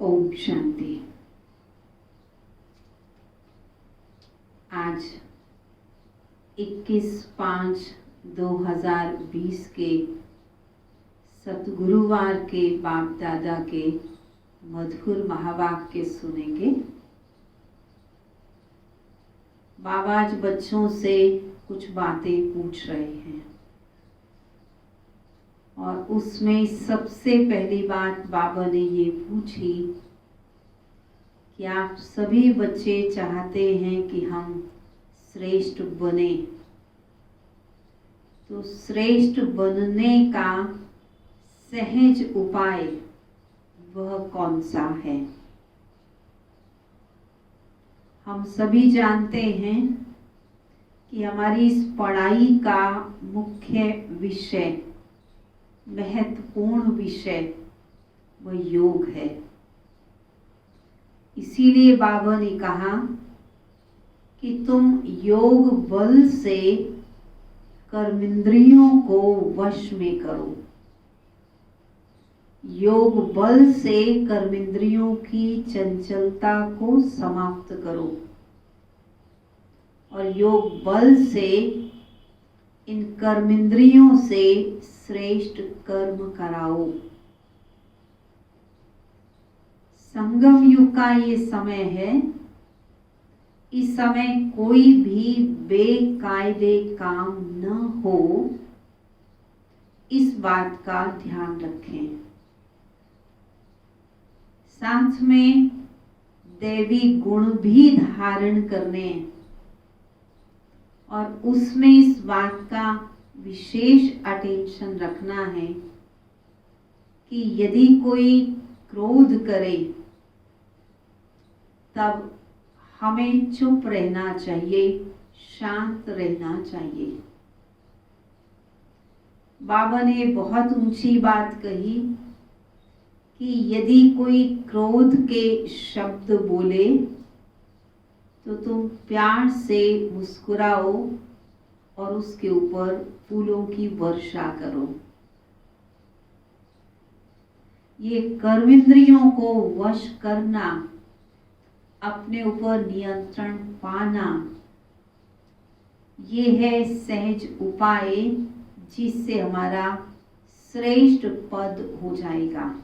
ओम शांति। आज 21/5/2020 के सतगुरुवार के बाप दादा के मधुर महावाक्य सुनेंगे। बाबा आज बच्चों से कुछ बातें पूछ रहे हैं और उसमें सबसे पहली बात बाबा ने ये पूछी कि आप सभी बच्चे चाहते हैं कि हम श्रेष्ठ बने, तो श्रेष्ठ बनने का सहज उपाय वह कौन सा है। हम सभी जानते हैं कि हमारी इस पढ़ाई का मुख्य विषय, महत्वपूर्ण विषय वह योग है। इसीलिए बाबा ने कहा कि तुम योग बल से कर्मेंद्रियों को वश में करो। योग बल से कर्मेंद्रियों की चंचलता को समाप्त करो और योग बल से इन कर्मेंद्रियों से श्रेष्ठ कर्म कराओ। संगम युग का ये समय है। इस समय कोई भी बेकायदे काम न हो, इस बात का ध्यान रखें। साथ में दैवी गुण भी धारण करने और उसमें इस बात का विशेष अटेंशन रखना है कि यदि कोई क्रोध करे तब हमें चुप रहना चाहिए, शांत रहना चाहिए। बाबा ने बहुत ऊंची बात कही कि यदि कोई क्रोध के शब्द बोले तो तुम प्यार से मुस्कुराओ और उसके ऊपर फूलों की वर्षा करो। ये कर्मेंद्रियों को वश करना, अपने ऊपर नियंत्रण पाना, ये है सहज उपाय जिससे हमारा श्रेष्ठ पद हो जाएगा।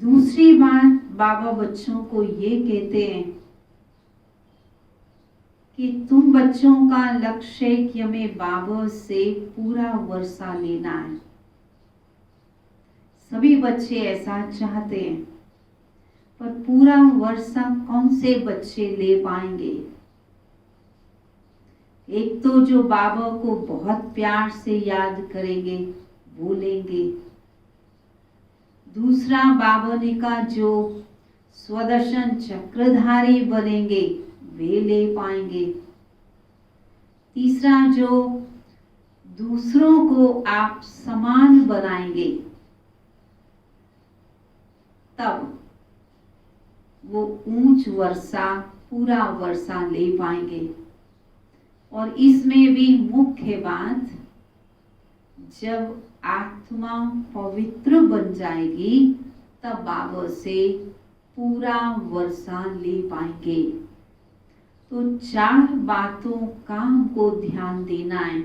दूसरी बात बाबा बच्चों को ये कहते हैं कि तुम बच्चों का लक्ष्य है कि हमें बाबा से पूरा वर्षा लेना है। सभी बच्चे ऐसा चाहते हैं, पर पूरा वर्षा कौन से बच्चे ले पाएंगे? एक तो जो बाबा को बहुत प्यार से याद करेंगे वो लेंगे। दूसरा बाबा ने का जो स्वदर्शन चक्रधारी बनेंगे वे ले पाएंगे। तीसरा जो दूसरों को आप समान बनाएंगे तब वो ऊंच वर्षा पूरा वर्षा ले पाएंगे। और इसमें भी मुख्य बात, जब आत्मा पवित्र बन जाएगी तब बाबा से पूरा वर्षा ले पाएंगे। तो 4 बातों का हमको ध्यान देना है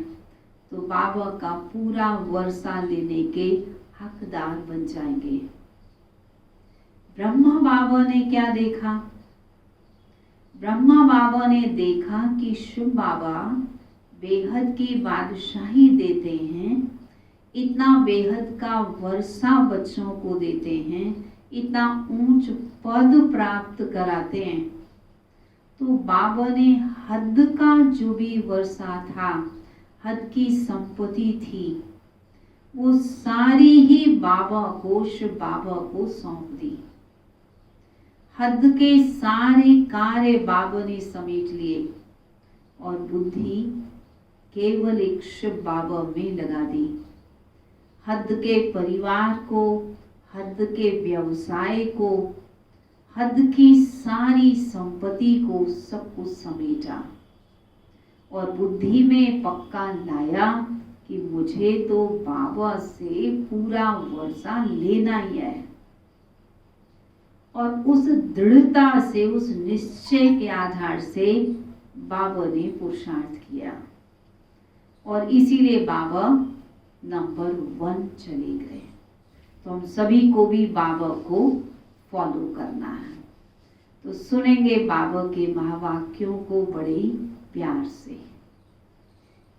तो बाबा का पूरा वर्षा लेने के हकदार बन जाएंगे। ब्रह्मा बाबा ने क्या देखा? ब्रह्मा बाबा ने देखा कि शिव बाबा बेहद की बादशाही देते हैं, इतना बेहद का वर्षा बच्चों को देते हैं, इतना ऊंच पद प्राप्त कराते हैं। तो बाबा ने हद का जो भी वर्षा था, हद की संपत्ति थी, वो सारी ही बाबा को, शिव बाबा को सौंप दी। हद के सारे कार्य बाबा ने समेट लिए और बुद्धि केवल एक शिव बाबा में लगा दी। हद के परिवार को, हद के व्यवसाय को, हद की सारी संपत्ति को, सब कुछ समेटा और बुद्धि में पक्का लाया कि मुझे तो बाबा से पूरा वर्षा लेना ही है। और उस दृढ़ता से, उस निश्चय के आधार से बाबा ने पुरुषार्थ किया और इसीलिए बाबा नंबर 1 चले गए। तो हम सभी को भी बाबा को फॉलो करना है। तो सुनेंगे बाबा के महावाक्यों को बड़े प्यार से।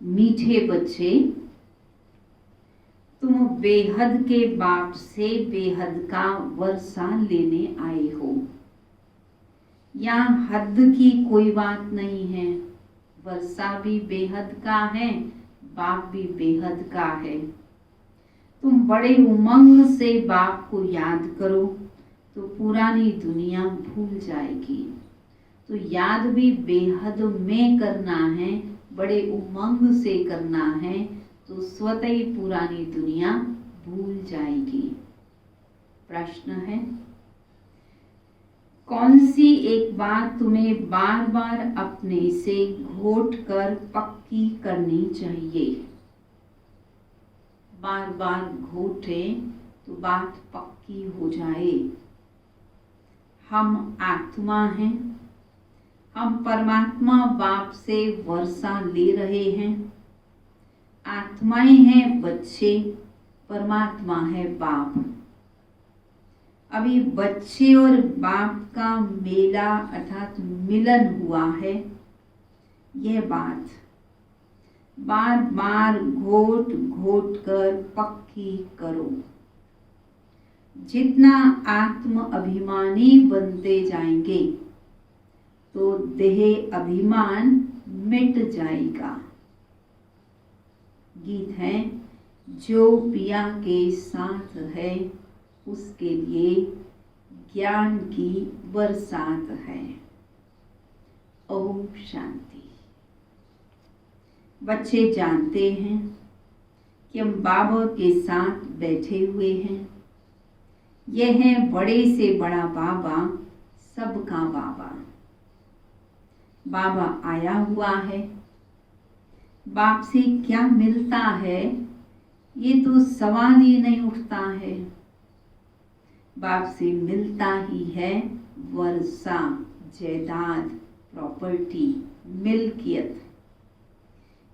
मीठे बच्चे, तुम बेहद के बाप से बेहद का वर्षा लेने आए हो। यहाँ हद की कोई बात नहीं है, वर्षा भी बेहद का है, बाप भी बेहद का है। तुम बड़े उमंग से बाप को याद करो तो पुरानी दुनिया भूल जाएगी। तो याद भी बेहद में करना है, बड़े उमंग से करना है, तो स्वतः ही पुरानी दुनिया भूल जाएगी। प्रश्न है, कौन सी एक बात तुम्हें बार बार अपने से घोट कर पक्की करनी चाहिए? बार बार घोटे तो बात पक्की हो जाए। हम आत्मा हैं, हम परमात्मा बाप से वर्षा ले रहे हैं। आत्माएं हैं बच्चे, परमात्मा है बाप। अभी बच्चे और बाप का मेला अर्थात मिलन हुआ है। यह बात बार बार घोट घोट कर पक्की करो। जितना आत्म अभिमानी बनते जाएंगे तो देह अभिमान मिट जाएगा। गीत है, जो पिया के साथ है उसके लिए ज्ञान की बरसात है। ओम शांति। बच्चे जानते हैं कि हम बाबा के साथ बैठे हुए हैं। यह है बड़े से बड़ा बाबा, सबका बाबा। बाबा आया हुआ है। बाप से क्या मिलता है ये तो सवाल ही नहीं उठता है। बाप से मिलता ही है वर्षा, जायदाद, प्रॉपर्टी, मिल्कियत।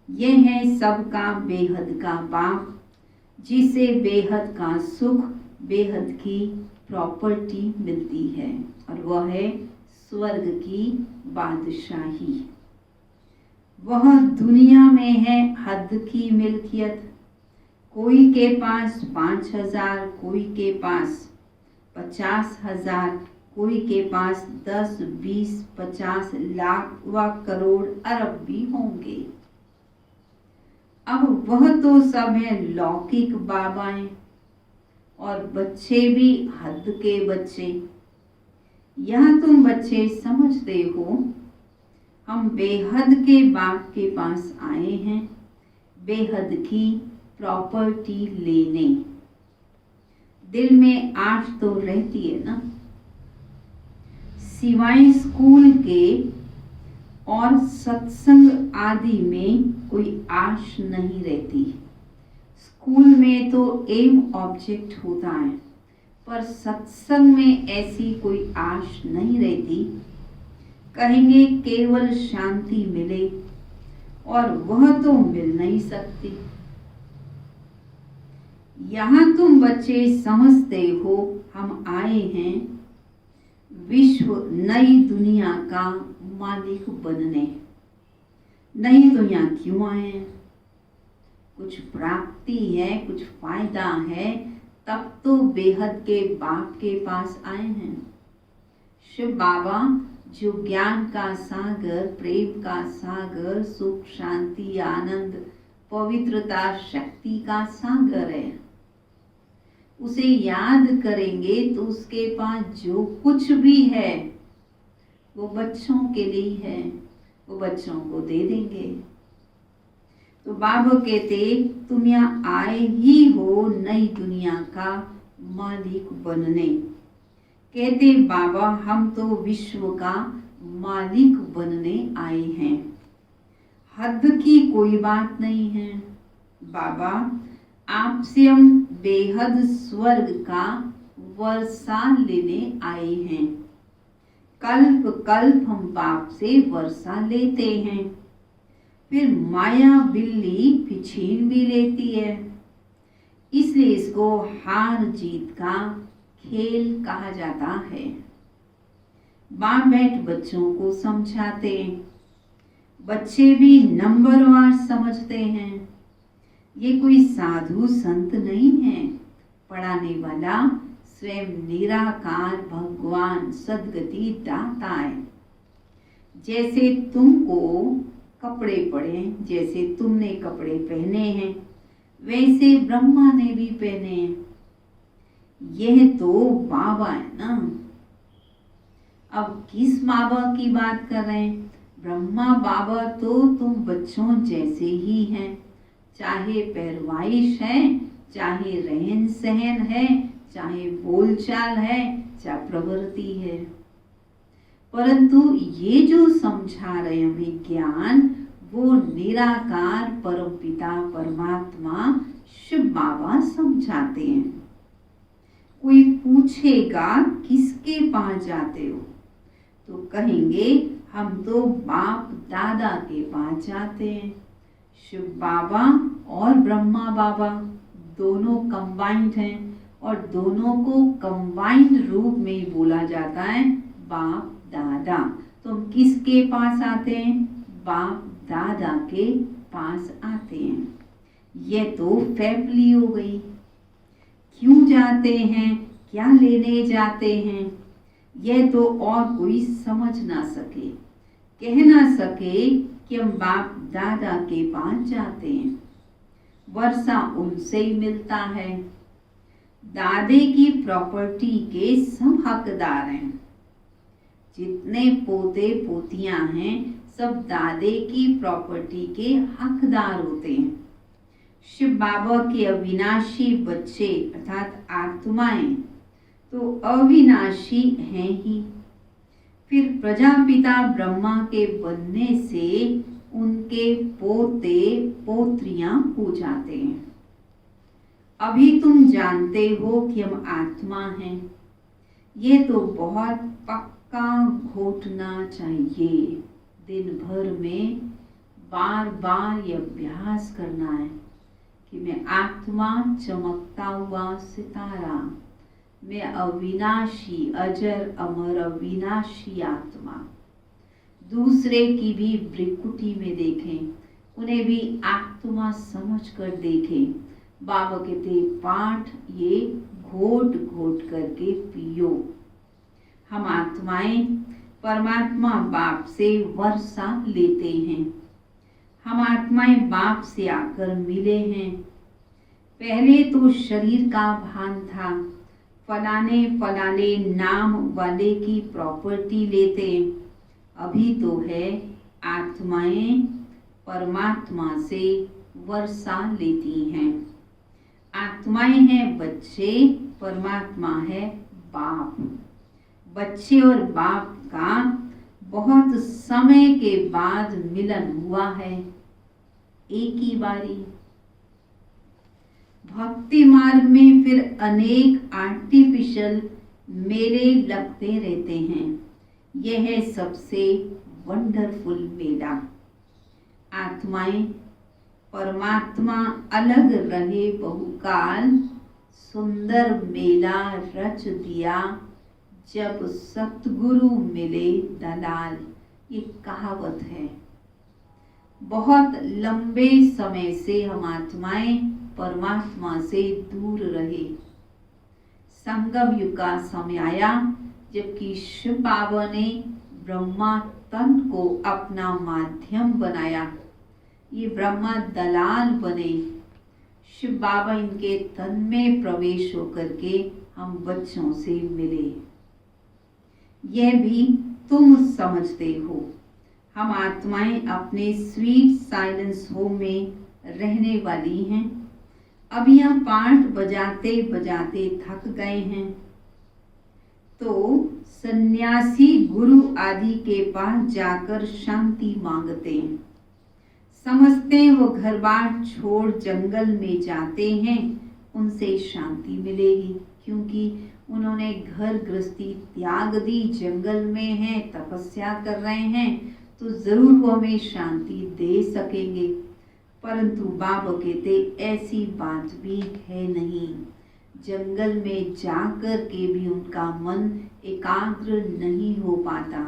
यह है सबका बेहद का बाप, जिसे बेहद का सुख, बेहद की प्रॉपर्टी मिलती है, और वह है स्वर्ग की बादशाही। वह दुनिया में है हद की मिल्कियत। कोई के पास 5,000, कोई के पास 50,000, कोई के पास 10, 20, 50 लाख व करोड़ अरब भी होंगे। अब वह तो सब है लौकिक बाबाएं, और बच्चे भी हद के बच्चे। यह तुम बच्चे समझते हो, हम बेहद के बाप के पास आए हैं, बेहद की प्रॉपर्टी लेने। दिल में आश तो रहती है ना, सिवाय स्कूल के और सत्संग आदि में कोई आश नहीं रहती। स्कूल में तो एम ऑब्जेक्ट होता है, पर सत्संग में ऐसी कोई आश नहीं रहती। कहेंगे केवल शांति मिले, और वह तो मिल नहीं सकती। यहाँ तुम बच्चे समझते हो, हम आए हैं विश्व नई दुनिया का मालिक बनने। नहीं तो यहाँ क्यों आए हैं? कुछ प्राप्ति है, कुछ फायदा है, तब तो बेहद के बाप के पास आए हैं। शिव बाबा जो ज्ञान का सागर, प्रेम का सागर, सुख, शांति, आनंद, पवित्रता, शक्ति का सागर है, उसे याद करेंगे तो उसके पास जो कुछ भी है वो बच्चों के लिए है, वो बच्चों को दे देंगे। तो बाबा कहते तुम यहाँ आए ही हो नई दुनिया का मालिक बनने। कहते बाबा हम तो विश्व का मालिक बनने आए हैं, हद की कोई बात नहीं है। बाबा आपसे हम बेहद स्वर्ग का वर्षा लेने आए हैं। कल्प कल्प हम बाप से वर्षा लेते हैं, फिर माया बिल्ली पिछीन भी लेती है। इसलिए इसको हार जीत का खेल कहा जाता है। बाप बैठ बच्चों को समझाते हैं, बच्चे भी नंबरवार समझते हैं। ये कोई साधु संत नहीं है, पढ़ाने वाला स्वयं निराकार भगवान सद्गति दाता है। जैसे तुमको कपड़े पड़े, जैसे तुमने कपड़े पहने हैं, वैसे ब्रह्मा ने भी पहने हैं। यह तो बाबा है ना। अब किस बाबा की बात कर रहे हैं? ब्रह्मा बाबा तो तुम बच्चों जैसे ही हैं, चाहे पैरवाइश है, चाहे रहन सहन है, चाहे बोलचाल है, चाहे प्रवृत्ति है। परंतु ये जो समझा रहे हमें ज्ञान, वो निराकार परमपिता परमात्मा शिव बाबा समझाते हैं। कोई पूछेगा किसके पास जाते हो, तो कहेंगे हम तो बाप दादा के पास जाते हैं। शिव बाबा और ब्रह्मा बाबा दोनों कंबाइंड हैं, और दोनों को कंबाइंड रूप में बोला जाता है बाप दादा। तो हम किसके पास आते हैं? बाप दादा के पास आते हैं। यह तो फैमिली हो गई। क्यों जाते हैं, क्या लेने जाते हैं, यह तो और कोई समझ ना सके, कह ना सके कि हम बाप दादा के पास जाते हैं। वर्षा उनसे ही मिलता है। दादे की प्रॉपर्टी के सब हकदार हैं। जितने पोते पोतियां हैं, सब दादे की प्रॉपर्टी के हकदार होते हैं। शिव बाबा के अविनाशी बच्चे अर्थात आत्माएं तो अविनाशी हैं ही। फिर प्रजापिता ब्रह्मा के बनने से उनके पोते पोत्रियां हो जाते हैं। अभी तुम जानते हो कि हम आत्मा हैं, ये तो बहुत पक्का घोटना चाहिए। दिन भर में बार बार ये अभ्यास करना है कि मैं आत्मा चमकता हुआ सितारा, मैं अविनाशी अजर अमर अविनाशी आत्मा। दूसरे की भी भ्रिकुटी में देखें, उन्हें भी आत्मा समझकर देखें। बाबा कहते पाठ ये घोट घोट करके पियो। हम आत्माएं परमात्मा बाप से वर्षा लेते हैं। हम आत्माएं बाप से आकर मिले हैं। पहले तो शरीर का भान था, फलाने फलाने नाम वाले की प्रॉपर्टी लेते। अभी तो है आत्माएं परमात्मा से वर्षा लेती हैं। आत्माएं हैं बच्चे, परमात्मा है बाप। बच्चे और बाप का बहुत समय के बाद मिलन हुआ है, एक ही बारी। भक्ति मार्ग में फिर अनेक आर्टिफिशियल मेले लगते रहते हैं। यह है सबसे वंडरफुल मेला। आत्माएं परमात्मा अलग रहे बहुकाल, सुंदर मेला रच दिया जब सतगुरु मिले दलाल। ये कहावत है। बहुत लंबे समय से हम आत्माएं परमात्मा से दूर रहे। संगम युग का समय आया जबकि शिव बाबा ने ब्रह्मा तन को अपना माध्यम बनाया। ये ब्रह्मा दलाल बने। शिव बाबा इनके तन में प्रवेश होकर के हम बच्चों से मिले। यह भी तुम समझते हो। हम आत्माएं अपने स्वीट साइलेंस होम में रहने वाली हैं। अब यह पाठ बजाते बजाते थक गए हैं तो सन्यासी गुरु आदि के पास जाकर शांति मांगते हैं। समझते हैं वो घर बार छोड़ जंगल में जाते हैं, उनसे शांति मिलेगी, क्योंकि उन्होंने घर गृहस्थी त्याग दी, जंगल में हैं, तपस्या कर रहे हैं, तो जरूर वो हमें शांति दे सकेंगे। परंतु बाबा कहते ऐसी बात भी है नहीं। जंगल में जाकर के भी उनका मन एकाग्र नहीं हो पाता।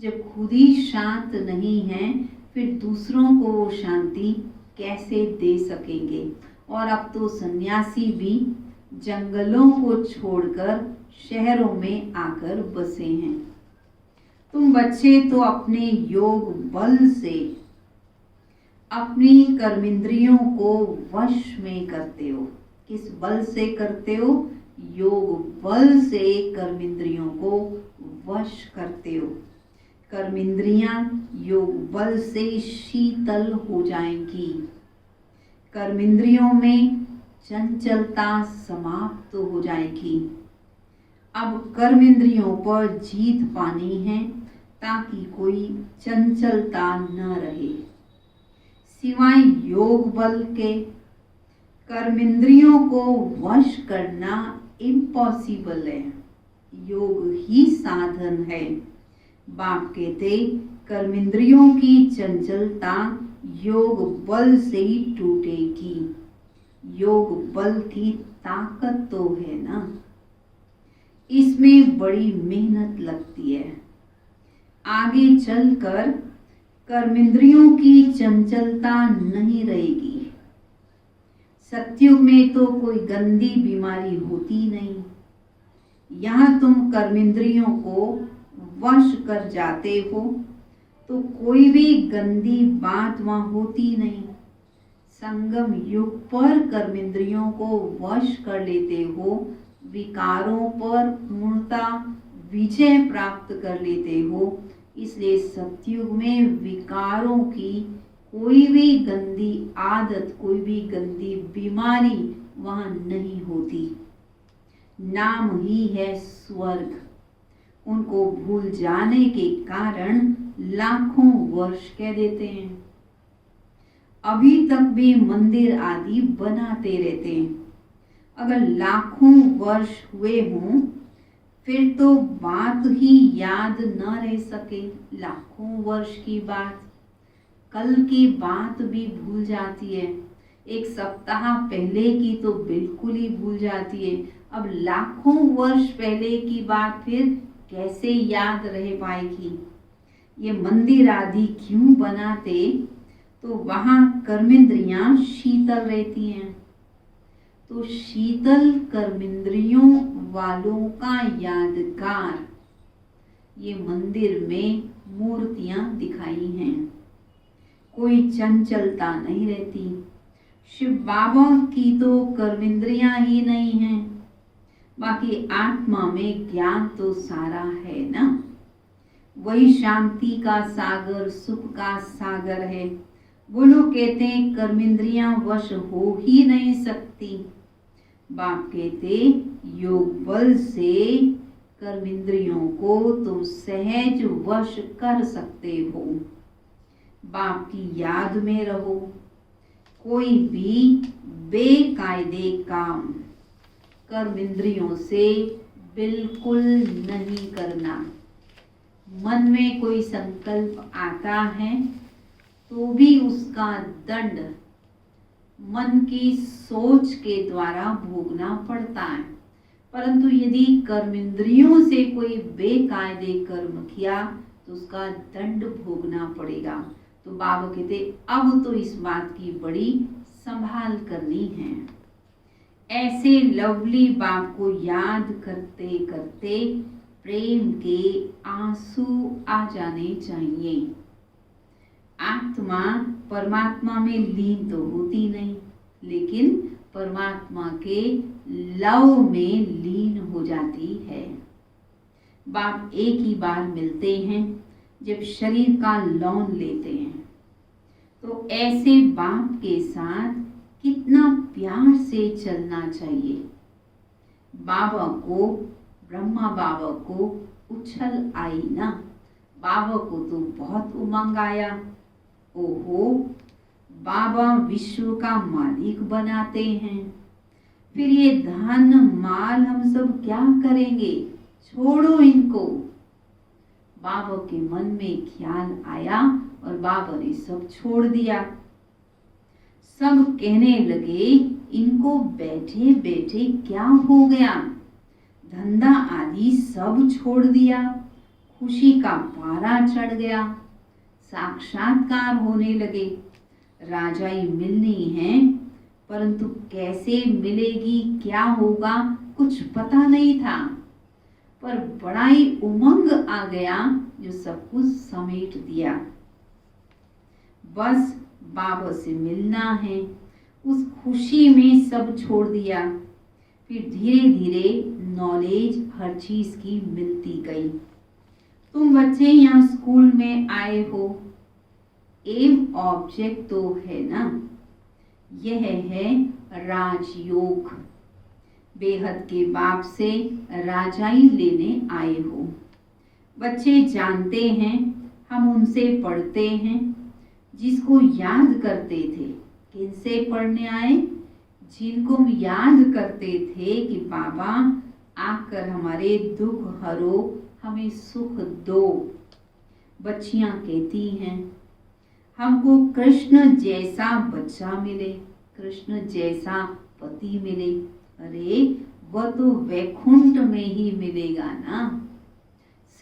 जब खुद ही शांत नहीं है फिर दूसरों को वो शांति कैसे दे सकेंगे। और अब तो सन्यासी भी जंगलों को छोड़कर शहरों में आकर बसे हैं। तुम बच्चे तो अपने योग बल से अपनी कर्मेंद्रियों को वश में करते हो। किस बल से करते हो? योग बल से कर्मेंद्रियों को वश करते हो। कर्मेंद्रियां योग बल से शीतल हो जाएंगी। कर्मेंद्रियों में चंचलता समाप्त हो जाएगी। अब कर्मेंद्रियों पर जीत पानी है ताकि कोई चंचलता न रहे। सिवाय योग बल के कर्मेंद्रियों को वश करना इम्पॉसिबल है। योग ही साधन है। बाप कहते कर्मेंद्रियों की चंचलता योग बल से ही टूटेगी। योग बल की ताकत तो है ना, इसमें बड़ी मेहनत लगती है। आगे चलकर कर्मेंद्रियों की चंचलता नहीं रहेगी। सतयुग में तो कोई गंदी बीमारी होती नहीं। यहाँ तुम कर्मेंद्रियों को वश कर जाते हो तो कोई भी गंदी बात वहाँ होती नहीं। संगम युग पर कर्मेंद्रियों को वश कर लेते हो, विकारों पर पूर्णता विजय प्राप्त कर लेते हो। इसलिए सतयुग में विकारों की कोई भी गंदी आदत, कोई भी गंदी बीमारी वहाँ नहीं होती। नाम ही है स्वर्ग। उनको भूल जाने के कारण लाखों वर्ष कह देते हैं। अभी तक भी मंदिर आदि बनाते रहते हैं। अगर लाखों वर्ष हुए हों फिर तो बात ही याद न रह सके, लाखों वर्ष की बात, कल की बात भी भूल जाती है। एक सप्ताह पहले की तो बिल्कुल ही भूल जाती है। अब लाखों वर्ष पहले की बात फिर कैसे याद रह पाएगी। ये मंदिर आदि क्यों बनाते, तो वहां कर्मेंद्रियां शीतल रहती हैं। तो शीतल कर्मेंद्रियों वालों का यादगार ये मंदिर में मूर्तियां दिखाई हैं। कोई चंचलता नहीं रहती। शिव बाबा की तो कर्मेंद्रियां ही नहीं हैं, बाकी आत्मा में ज्ञान तो सारा है ना। वही शांति का सागर, सुख का सागर है। वो लोग कहते हैं कर्मेंद्रियां वश हो ही नहीं सकती। बाप कहते योग बल से कर्मेंद्रियों को तुम सहज वश कर सकते हो। बाप की याद में रहो। कोई भी बेकायदे काम कर्मेंद्रियों से बिल्कुल नहीं करना। मन में कोई संकल्प आता है तो भी उसका दंड मन की सोच के द्वारा भोगना पड़ता है। परंतु यदि कर्मेंद्रियों से कोई बेकायदे कर्म किया तो उसका दंड भोगना पड़ेगा। तो बाबा कहते अब तो इस बात की बड़ी संभाल करनी है। ऐसे लवली बाप को याद करते करते प्रेम के आंसू आ जाने चाहिए। आत्मा परमात्मा में लीन तो होती नहीं, लेकिन परमात्मा के लव में लीन हो जाती है। बाप एक ही बार मिलते हैं जब शरीर का लौन लेते हैं। तो ऐसे बाप के साथ कितना प्यार से चलना चाहिए। बाबा को, ब्रह्मा बाबा को उछल आई ना। बाबा को तो बहुत उमंग आया। ओहो, बाबा विश्व का मालिक बनाते हैं, फिर ये धन माल हम सब क्या करेंगे, छोड़ो इनको। बाबा के मन में ख्याल आया और बाबा ने सब छोड़ दिया। सब कहने लगे इनको बैठे बैठे क्या हो गया, धंधा आदि सब छोड़ दिया, खुशी का पारा चढ़ गया, साक्षात्कार होने लगे। राजाई मिलनी है, परंतु कैसे मिलेगी, क्या होगा, कुछ पता नहीं था, पर बड़ा ही उमंग आ गया जो सब कुछ समेट दिया। बस बाबा से मिलना है, उस खुशी में सब छोड़ दिया। फिर धीरे धीरे नॉलेज हर चीज की मिलती गई। तुम बच्चे यहाँ स्कूल में आए हो, एम ऑब्जेक्ट तो है ना, यह है राजयोग। बेहद के बाप से राजाई लेने आए हो। बच्चे जानते हैं, हम उनसे पढ़ते हैं, जिसको याद करते थे। किनसे पढ़ने आए? जिनको हम याद करते थे कि बाबा आकर हमारे दुख हरो, हमें सुख दो। बच्चियां कहती हैं हमको कृष्ण जैसा बच्चा मिले, कृष्ण जैसा पति मिले। अरे वह तो वैकुंठ में ही मिलेगा ना।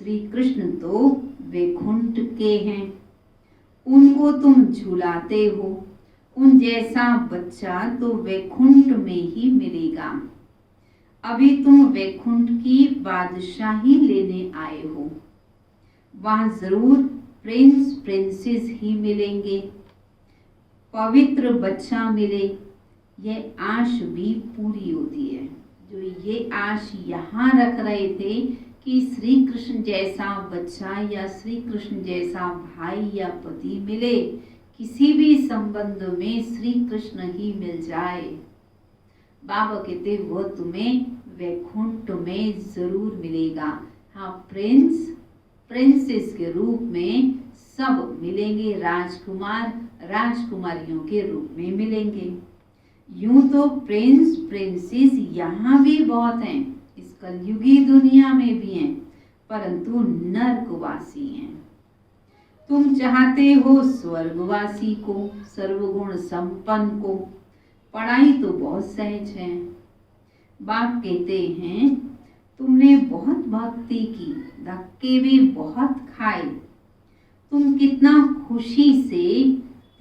श्री कृष्ण तो वैकुंठ के हैं, उनको तुम झुलाते हो। उन जैसा बच्चा तो वैकुंठ में ही मिलेगा। अभी तुम वैकुंठ की बादशाही लेने आए हो, वहां जरूर प्रिंस प्रिंसेस ही मिलेंगे, पवित्र बच्चा मिले। यह आश भी पूरी होती है। जो ये आश यहाँ रख रहे थे कि श्री कृष्ण जैसा बच्चा या श्री कृष्ण जैसा भाई या पति मिले, किसी भी संबंध में श्री कृष्ण ही मिल जाए। बाबा कहते वो तुम्हें वैकुंठ में जरूर मिलेगा। हाँ, प्रिंस प्रिंसेस के रूप में सब मिलेंगे, राजकुमार राजकुमारियों के रूप में मिलेंगे। यूं तो प्रिंस प्रिंसेस यहाँ भी बहुत हैं, इस कलयुगी दुनिया में भी हैं, परंतु नरकवासी हैं। तुम चाहते हो स्वर्गवासी को, सर्वगुण संपन्न को। पढ़ाई तो बहुत सहज है। बाप कहते हैं तुमने बहुत भक्ति की, धक्के भी बहुत खाए, तुम कितना खुशी से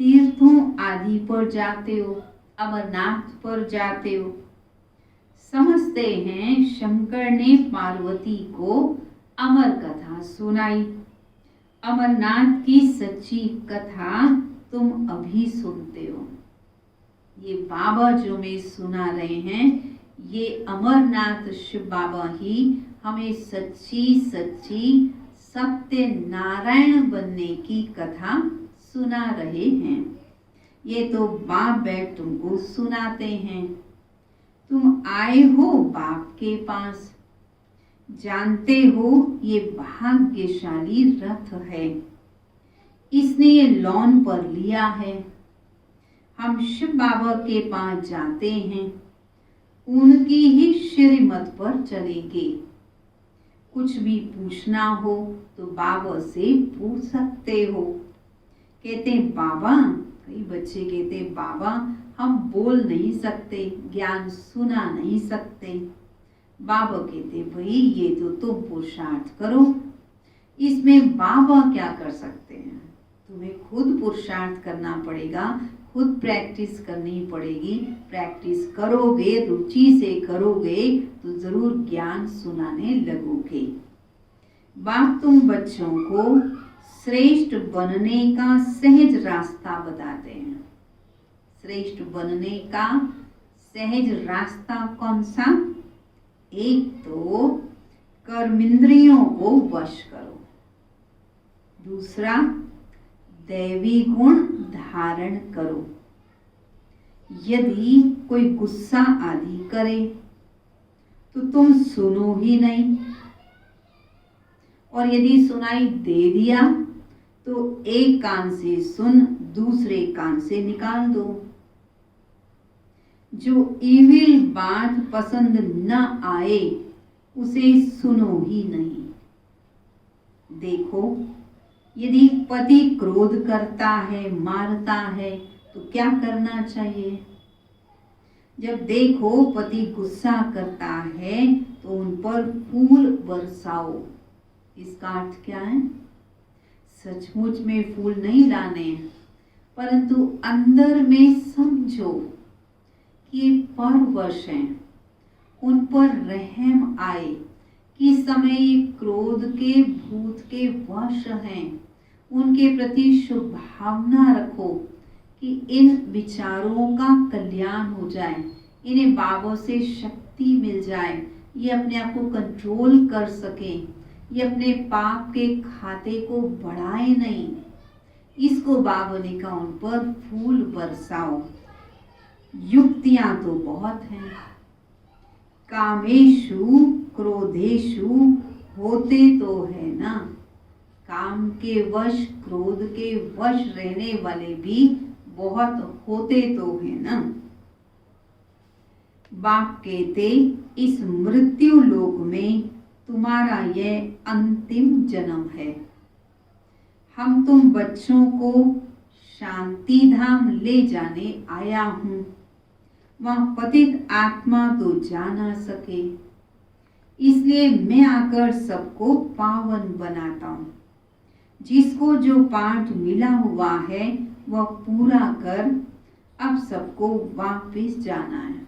तीर्थों आदि पर जाते हो, अमरनाथ पर जाते हो। समझते हैं शंकर ने पार्वती को अमर कथा सुनाई। अमरनाथ की सच्ची कथा तुम अभी सुनते हो। ये बाबा जो मैं सुना रहे हैं, ये अमरनाथ शिव बाबा ही हमें सच्ची सच्ची सत्य नारायण बनने की कथा सुना रहे हैं। ये तो बाप बैठ तुमको सुनाते हैं। तुम आए हो बाप के पास, जानते हो ये भाग्यशाली रथ है, इसने ये लॉन पर लिया है। हम शिव बाबा के पास जाते हैं, उनकी ही श्रीमत पर चलेंगे। कुछ भी पूछना हो तो बाबा से पूछ सकते हो। कहते बाबा, कई बच्चे कहते बाबा हम बोल नहीं सकते, ज्ञान सुना नहीं सकते। बाबा कहते भाई ये तो तुम पुरुषार्थ करो, इसमें बाबा क्या कर सकते हैं। तुम्हें खुद पुरुषार्थ करना पड़ेगा, खुद प्रैक्टिस करनी पड़ेगी। प्रैक्टिस करोगे, रुचि से करोगे तो जरूर ज्ञान सुनाने लगोगे। बाप तुम बच्चों को श्रेष्ठ बनने का सहज रास्ता बताते हैं। श्रेष्ठ बनने का सहज रास्ता कौन सा? एक तो कर्मेंद्रियों को वश करो, दूसरा दैवी गुण धारण करो। यदि कोई गुस्सा आदि करे तो तुम सुनो ही नहीं, और यदि सुनाई दे दिया तो एक कान से सुन, दूसरे कान से निकाल दो। जो इविल बात पसंद न आए उसे सुनो ही नहीं। देखो, यदि पति क्रोध करता है, मारता है, तो क्या करना चाहिए? जब देखो पति गुस्सा करता है तो उन पर फूल बरसाओ। इसका अर्थ क्या है? सचमुच में फूल नहीं लाने, परंतु अंदर में समझो कि ये परवश हैं, उन पर रहम आए कि समय ये क्रोध के भूत के वश हैं। उनके प्रति शुभ भावना रखो कि इन विचारों का कल्याण हो जाए, इन्हें बाबा से शक्ति मिल जाए, ये अपने आप को कंट्रोल कर सके, ये अपने पाप के खाते को बढ़ाए नहीं। इसको बाबा ने कहा उन पर फूल बरसाओ। युक्तियां तो बहुत हैं। कामेशु क्रोधेशु होते तो है ना, काम के वश, क्रोध के वश रहने वाले भी बहुत होते तो है ना। बाप कहते इस मृत्यु लोक में तुम्हारा यह अंतिम जन्म है। हम तुम बच्चों को शांति धाम ले जाने आया हूँ। वहाँ पतित आत्मा तो जा ना सके, इसलिए मैं आकर सबको पावन बनाता हूँ। जिसको जो पाठ मिला हुआ है वह पूरा कर अब सबको वापस जाना है।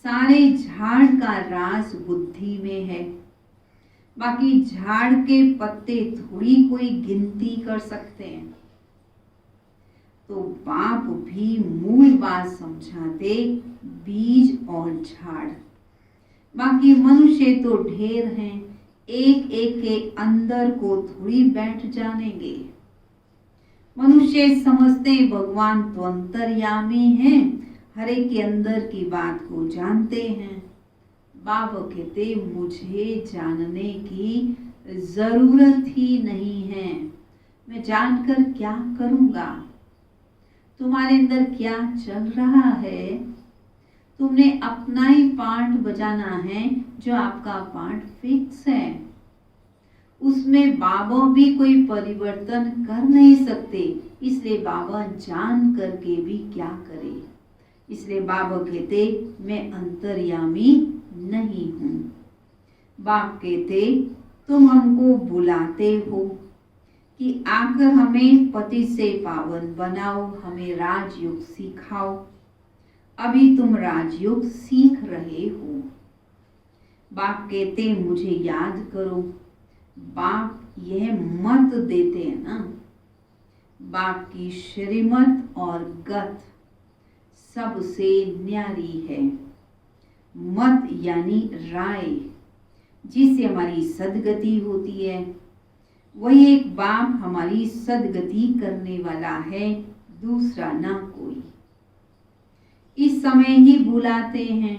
सारे झाड़ का राज बुद्धि में है। बाकी झाड़ के पत्ते थोड़ी कोई गिनती कर सकते हैं। तो बाप भी मूल बात समझाते, बीज और झाड़। बाकी मनुष्य तो ढेर हैं, एक एक के अंदर को थोड़ी बैठ जानेंगे। मनुष्य समझते भगवान तो अंतर्यामी हैं, हर एक के अंदर की बात को जानते हैं। बाबा कहते मुझे जानने की जरूरत ही नहीं है। मैं जानकर क्या करूंगा? तुम्हारे अंदर क्या चल रहा है? तुमने अपना ही पार्ट बजाना है, जो आपका पार्ट फिक्स है। उसमें बाबा भी कोई परिवर्तन कर नहीं सकते, इसलिए बाबा जान करके भी क्या करे। इसलिए बाबा कहते मैं अंतर्यामी नहीं हूँ। बाप कहते तुम हमको बुलाते हो कि आकर हमें पति से पावन बनाओ, हमें राजयोग सिखाओ। अभी तुम राजयोग सीख रहे हो। बाप कहते मुझे याद करो। बाप यह मत देते हैं ना, बाप की श्रीमत और गत सबसे न्यारी है। मत यानी राय, जिससे हमारी सदगति होती है। वही एक बाप हमारी सदगति करने वाला है, दूसरा ना कोई। इस समय ही बुलाते हैं,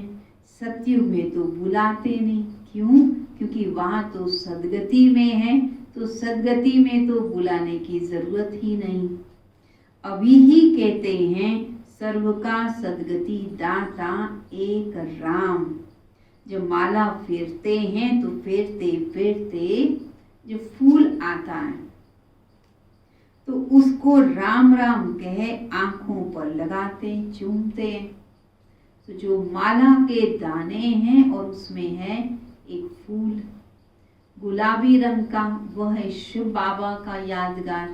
सतयुग में तो बुलाते नहीं। क्यों? क्योंकि वहां तो सदगति में है, तो सदगति में तो बुलाने की जरूरत ही नहीं। अभी ही कहते हैं सर्व का सदगति दाता एक राम। जब माला फेरते हैं तो फेरते फेरते जो फूल आता है तो उसको राम राम कहे आंखों पर लगाते, चूमते। तो जो माला के दाने हैं और उसमें है एक फूल गुलाबी रंग का, वह है शिव बाबा का यादगार।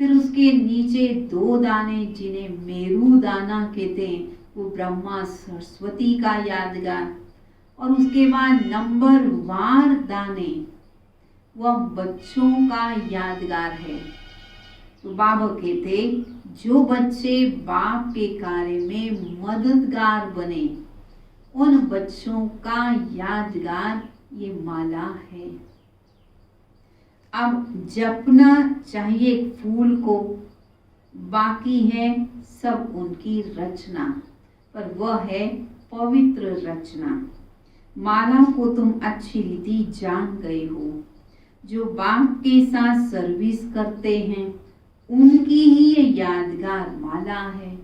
फिर उसके नीचे 2 दाने जिन्हें मेरू दाना कहते हैं, वो ब्रह्मा सरस्वती का यादगार। और उसके बाद नंबरवार दाने वह बच्चों का यादगार है। तो बाबा कहते जो बच्चे बाप के कार्य में मददगार बने, उन बच्चों का यादगार ये माला है। अब जपना चाहिए फूल को, बाकी है सब उनकी रचना, पर वह है पवित्र रचना। माला को तुम अच्छी रीति जान गए हो। जो बाप के साथ सर्विस करते हैं उनकी ही ये यादगार माला है।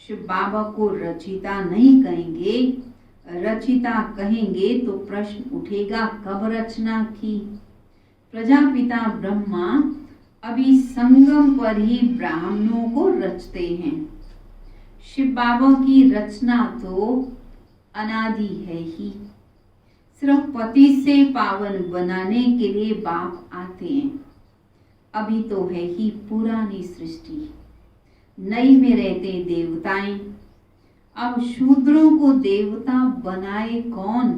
शिव बाबा को रचिता नहीं कहेंगे, रचिता कहेंगे तो प्रश्न उठेगा कब रचना की। प्रजापिता ब्रह्मा अभी संगम पर ही ब्राह्मणों को रचते हैं। शिव बाबा की रचना तो अनादि है ही। सिर्फ पति से पावन बनाने के लिए बाप आते हैं। अभी तो है ही पुरानी सृष्टि, नई में रहते देवताएं। अब शूद्रों को देवता बनाए कौन?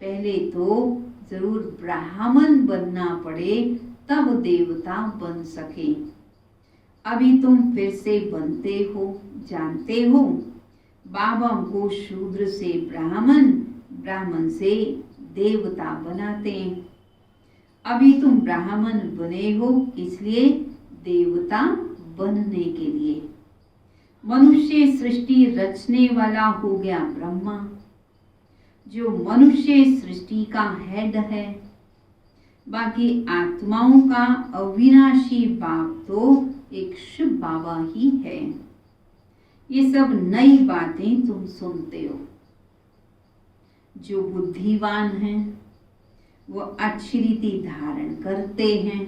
पहले तो जरूर ब्राह्मण बनना पड़े, तब देवता बन सके। अभी तुम फिर से बनते हो, जानते हो बाबा को शूद्र से ब्राह्मण, ब्राह्मण से देवता बनाते हैं। अभी तुम ब्राह्मण बने हो, इसलिए देवता बनने के लिए। मनुष्य सृष्टि रचने वाला हो गया ब्रह्मा, जो मनुष्य सृष्टि का हेड है। बाकी आत्माओं का अविनाशी बाप तो एक शिव बाबा ही है। ये सब नई बातें तुम सुनते हो। जो बुद्धिवान हैं वो अच्छी रीति धारण करते हैं।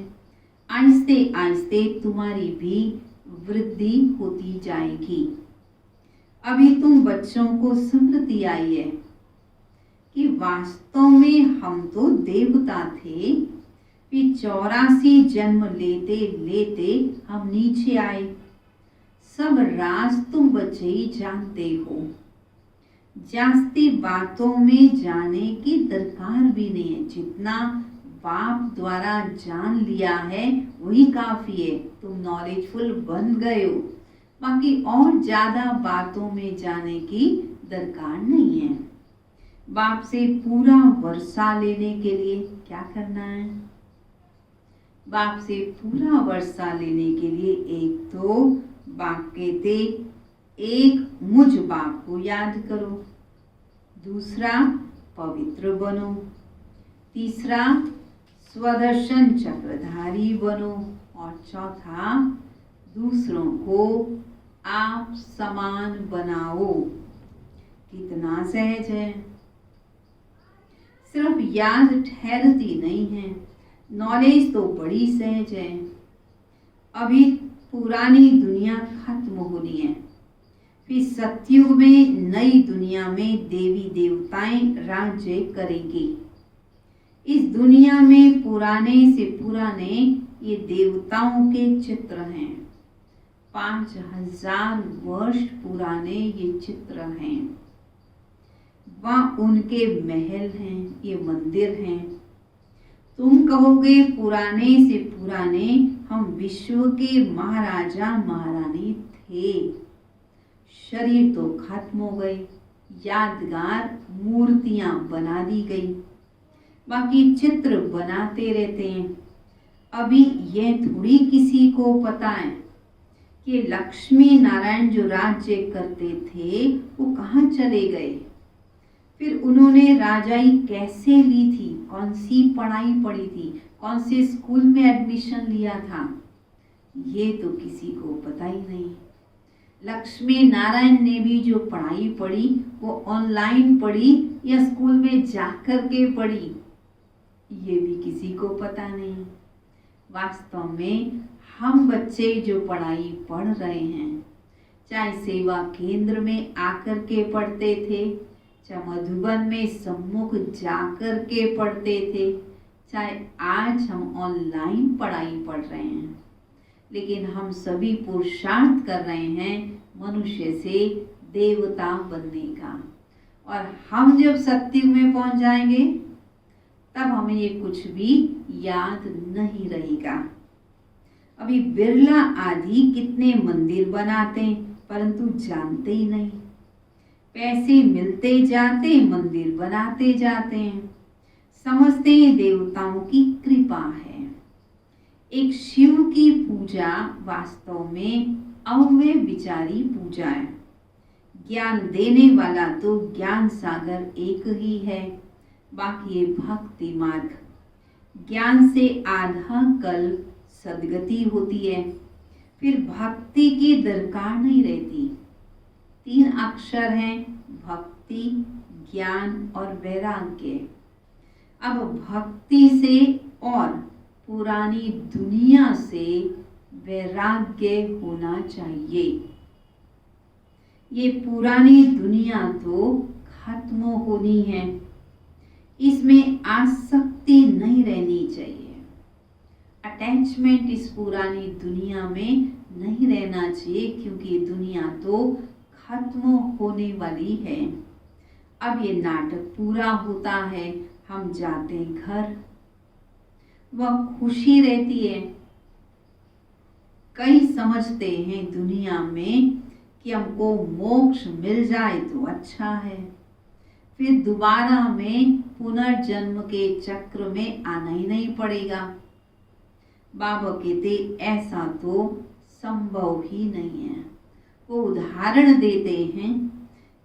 आहिस्ते आहिस्ते तुम्हारी भी वृद्धि होती जाएगी। अभी तुम बच्चों को स्मृति आई है कि वास्तव में हम तो देवता थे, फिर 84 जन्म लेते लेते हम नीचे आए। सब राज तुम बच्चे ही जानते हो। जास्ती बातों में जाने की दरकार भी नहीं है। जितना बाप द्वारा जान लिया है वही काफी है। तुम नॉलेजफुल बन गए हो, बाकी और ज्यादा बातों में जाने की दरकार नहीं है। बाप से पूरा वर्षा लेने के लिए क्या करना है? बाप से पूरा वर्षा लेने के लिए एक तो बाप कहते एक मुझ बाप को याद करो, दूसरा पवित्र बनो, तीसरा स्वदर्शन चक्रधारी बनो और चौथा दूसरों को आप समान बनाओ। कितना सहज है। सिर्फ याद ठहरती नहीं है, नॉलेज तो बड़ी सहज है। अभी पुरानी दुनिया खत्म होनी है, फिर सतयुग में नई दुनिया में देवी देवताएं राज्य करेंगे। इस दुनिया में पुराने से पुराने ये देवताओं के चित्र हैं। 5000 वर्ष पुराने ये चित्र हैं। वहाँ उनके महल हैं, ये मंदिर हैं। तुम कहोगे पुराने से पुराने हम विश्व के महाराजा महारानी थे। शरीर तो खत्म हो गए, यादगार मूर्तियां बना दी गई, बाकी चित्र बनाते रहते हैं। अभी यह थोड़ी किसी को पता है कि लक्ष्मी नारायण जो राज्य करते थे वो कहाँ चले गए, फिर उन्होंने राजाई कैसे ली थी, कौन सी पढ़ाई पढ़ी थी, कौन से स्कूल में एडमिशन लिया था, ये तो किसी को पता ही नहीं। लक्ष्मी नारायण ने भी जो पढ़ाई पढ़ी वो ऑनलाइन पढ़ी या स्कूल में जाकर के पढ़ी, ये भी किसी को पता नहीं। वास्तव में हम बच्चे जो पढ़ाई पढ़ रहे हैं, चाहे सेवा केंद्र में आकर के पढ़ते थे, चाहे मधुबन में सम्मुख जाकर के पढ़ते थे, चाहे आज हम ऑनलाइन पढ़ाई पढ़ रहे हैं, लेकिन हम सभी पुरुषार्थ कर रहे हैं मनुष्य से देवता बनने का। और हम जब सत्युग में पहुंच जाएंगे तब हमें ये कुछ भी याद नहीं रहेगा। अभी बिरला आदि कितने मंदिर बनाते हैं परंतु जानते ही नहीं। पैसे मिलते जाते मंदिर बनाते जाते हैं, समझते हैं देवताओं की कृपा है। एक शिव की पूजा वास्तव में अव्यय विचारी पूजा है। ज्ञान देने वाला तो ज्ञान सागर एक ही है, बाकी ये भक्ति मार्ग। ज्ञान से आधा कल्प सदगति होती है, फिर भक्ति की दरकार नहीं रहती। 3 अक्षर हैं, भक्ति, ज्ञान और वैराग्य। अब भक्ति से और पुरानी दुनिया से वैराग्य होना चाहिए। ये पुरानी दुनिया तो खत्म होनी है, इसमें आसक्ति नहीं रहनी चाहिए। अटैचमेंट इस पुरानी दुनिया में नहीं रहना चाहिए, क्योंकि दुनिया तो खत्म होने वाली है। अब ये नाटक पूरा होता है, हम जाते हैं घर, वह खुशी रहती है। कई समझते हैं दुनिया में कि हमको मोक्ष मिल जाए तो अच्छा है, फिर दोबारा हमें पुनर्जन्म के चक्र में आना ही नहीं पड़ेगा। बाबा कहते ऐसा तो संभव ही नहीं है। वो उदाहरण देते हैं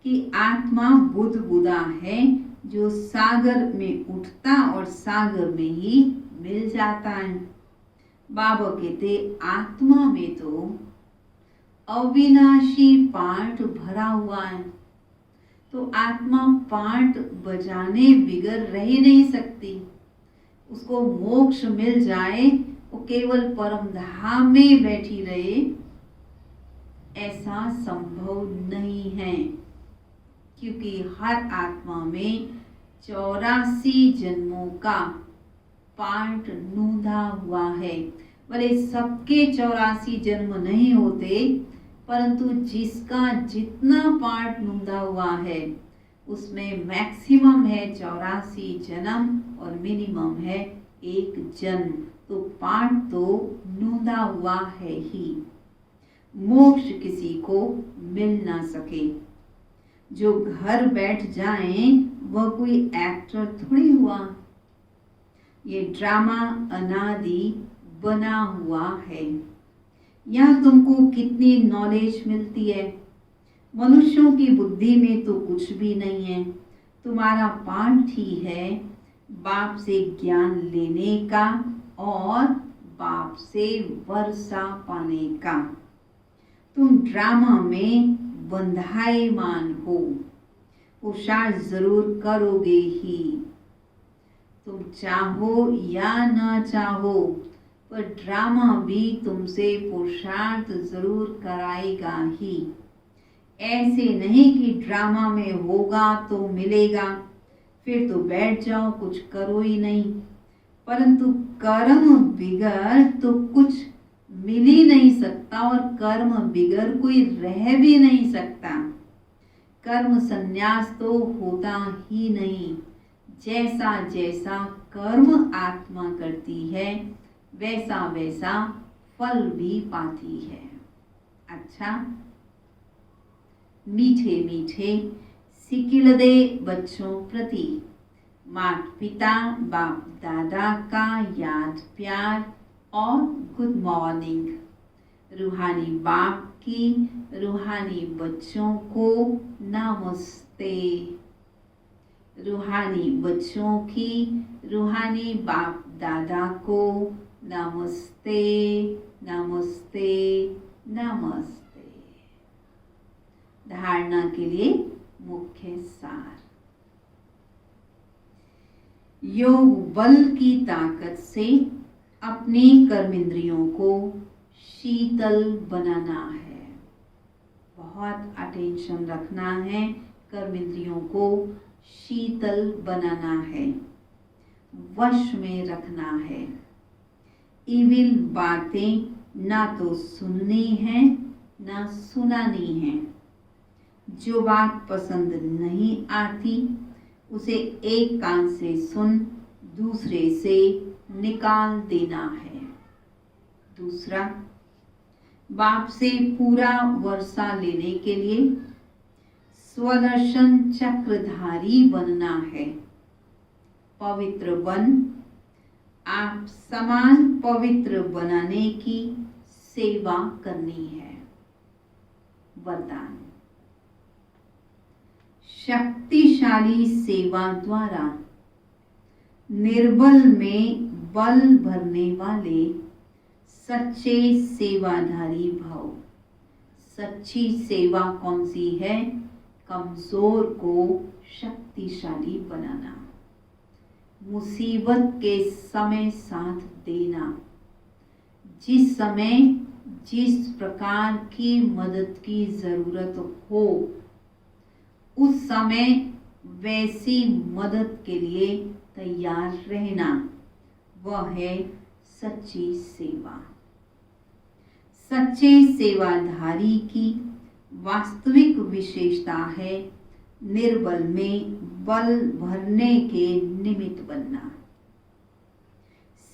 कि आत्मा बुदबुदा है जो सागर में उठता और सागर में ही मिल जाता है। बाबा कहते आत्मा में तो अविनाशी पाठ भरा हुआ है, तो आत्मा पाठ बजाने बिगर रह नहीं सकती। उसको मोक्ष मिल जाए, वो केवल परम धाम में बैठी रहे, ऐसा संभव नहीं है, क्योंकि हर आत्मा में 84 जन्मों का पाठ नूंधा हुआ है। भले सबके 84 जन्म नहीं होते, परंतु जिसका जितना पाठ नूंधा हुआ है उसमें मैक्सिमम है 84 जन्म और मिनिमम है 1 जन्म, तो पाठ तो नूंधा हुआ है ही। मोक्ष किसी को मिल ना सके। जो घर बैठ जाए वह कोई एक्टर थोड़ी हुआ। ये ड्रामा अनादि बना हुआ है। यहाँ तुमको कितनी नॉलेज मिलती है, मनुष्यों की बुद्धि में तो कुछ भी नहीं है। तुम्हारा पाठ ही है बाप से ज्ञान लेने का और बाप से वर्षा पाने का। तुम ड्रामा में बंधायमान हो, पुरुषार्थ जरूर करोगे ही। तुम चाहो या न चाहो, पर ड्रामा भी तुमसे पुरुषार्थ जरूर कराएगा ही। ऐसे नहीं कि ड्रामा में होगा तो मिलेगा, फिर तो बैठ जाओ, कुछ करो ही नहीं। परंतु कर्म बिगर तो कुछ मिल ही नहीं सकता, और कर्म बिगर कोई रह भी नहीं सकता। कर्म संन्यास तो होता ही नहीं। जैसा जैसा कर्म आत्मा करती है, वैसा वैसा फल भी पाती है। अच्छा, मीठे मीठे सिकिलदे बच्चों प्रति माता पिता बाप दादा का याद प्यार और गुड मॉर्निंग। रूहानी बाप की रूहानी बच्चों को नमस्ते। रूहानी बच्चों की रूहानी बाप दादा को नमस्ते नमस्ते नमस्ते। धारणा के लिए मुख्य सार। योग बल की ताकत से अपने कर्मेंद्रियों को शीतल बनाना है। बहुत अटेंशन रखना है, कर्मेंद्रियों को शीतल बनाना है, वश में रखना है। इविल बातें ना तो सुननी है ना सुनानी है। जो बात पसंद नहीं आती उसे एक कान से सुन दूसरे से निकाल देना है। दूसरा, बाप से पूरा वर्षा लेने के लिए स्वदर्शन चक्रधारी बनना है। पवित्र बन, आप समान पवित्र बनाने की सेवा करनी है। वरदान। शक्तिशाली सेवा द्वारा निर्बल में बल भरने वाले सच्चे सेवाधारी भव। सच्ची सेवा कौन सी है? कमजोर को शक्तिशाली बनाना, मुसीबत के समय साथ देना। जिस समय जिस प्रकार की मदद की जरूरत हो, उस समय वैसी मदद के लिए तैयार रहना, वह है सच्ची सेवा। सच्चे सेवाधारी की वास्तविक विशेषता है निर्बल में बल भरने के निमित्त बनना।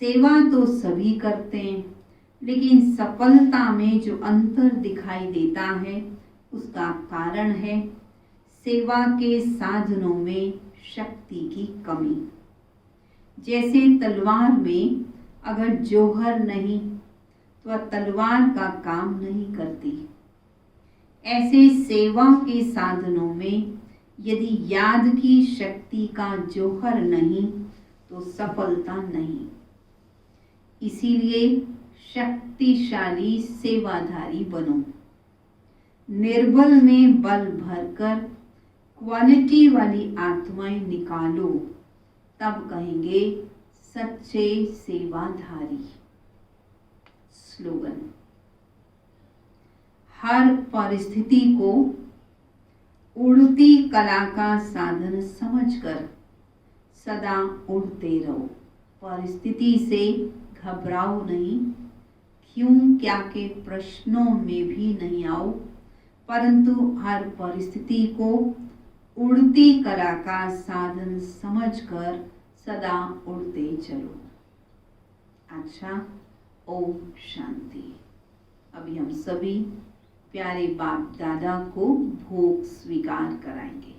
सेवा तो सभी करते हैं, लेकिन सफलता में जो अंतर दिखाई देता है उसका कारण है सेवा के साधनों में शक्ति की कमी। जैसे तलवार में अगर जौहर नहीं तो वह तलवार का काम नहीं करती, ऐसे सेवा के साधनों में यदि याद की शक्ति का जौहर नहीं तो सफलता नहीं। इसीलिए शक्तिशाली सेवाधारी बनो। निर्बल में बल भरकर क्वालिटी वाली आत्माएं निकालो, तब कहेंगे सच्चे सेवाधारी। स्लोगन। हर परिस्थिति को उड़ती कला का साधन समझकर सदा उड़ते रहो। परिस्थिति से घबराओ नहीं, क्यों क्या के प्रश्नों में भी नहीं आओ, परंतु हर परिस्थिति को उड़ती कला का साधन समझकर सदा उड़ते चलो। अच्छा, ओम शांति। अभी हम सभी प्यारे बाप दादा को भोग स्वीकार कराएंगे।